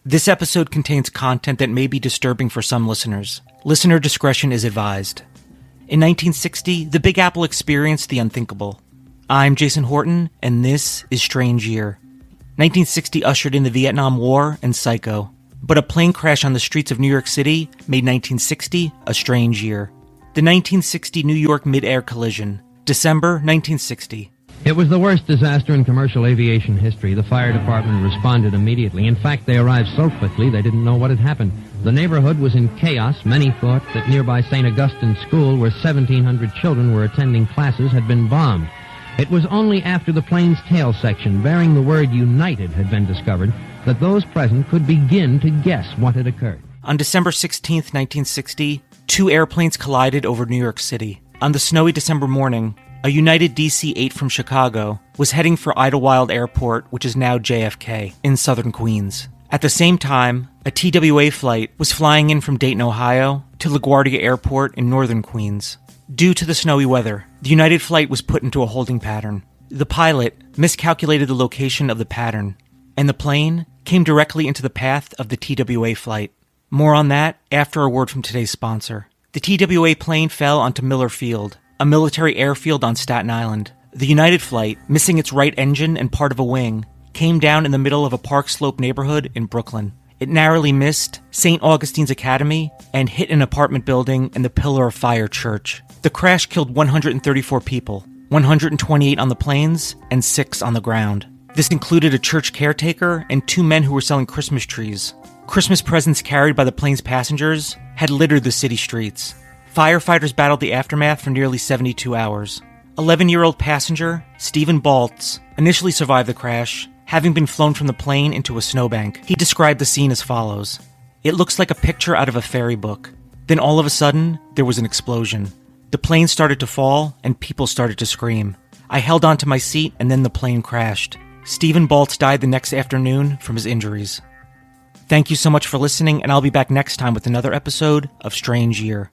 This episode contains content that may be disturbing for some listeners. Listener discretion is advised. In 1960, the Big Apple experienced the unthinkable. I'm Jason Horton, and this is Strange Year. 1960 ushered in the Vietnam War and Psycho. But a plane crash on the streets of New York City made 1960 a strange year. The 1960 New York mid-air collision. December 1960. It was the worst disaster in commercial aviation history. The fire department responded immediately. In fact, they arrived so quickly they didn't know what had happened. The neighborhood was in chaos. Many thought that nearby St. Augustine School, where 1,700 children were attending classes, had been bombed. It was only after the plane's tail section, bearing the word United, had been discovered that those present could begin to guess what had occurred. On December 16, 1960, two airplanes collided over New York City. On the snowy December morning, a United DC-8 from Chicago was heading for Idlewild Airport, which is now JFK, in southern Queens. At the same time, a TWA flight was flying in from Dayton, Ohio, to LaGuardia Airport in northern Queens. Due to the snowy weather, the United flight was put into a holding pattern. The pilot miscalculated the location of the pattern, and the plane came directly into the path of the TWA flight. More on that after a word from today's sponsor. The TWA plane fell onto Miller Field, a military airfield on Staten Island. The United flight, missing its right engine and part of a wing, came down in the middle of a Park Slope neighborhood in Brooklyn. It narrowly missed St. Augustine's Academy and hit an apartment building and the Pillar of Fire Church. The crash killed 134 people, 128 on the planes and 6 on the ground. This included a church caretaker and 2 men who were selling Christmas trees. Christmas presents carried by the plane's passengers had littered the city streets. Firefighters battled the aftermath for nearly 72 hours. 11-year-old passenger Stephen Baltz initially survived the crash, having been flown from the plane into a snowbank. He described the scene as follows. "It looks like a picture out of a fairy book. Then all of a sudden, there was an explosion. The plane started to fall, and people started to scream. I held onto my seat, and then the plane crashed. Stephen Baltz died the next afternoon from his injuries." Thank you so much for listening, and I'll be back next time with another episode of Strange Year.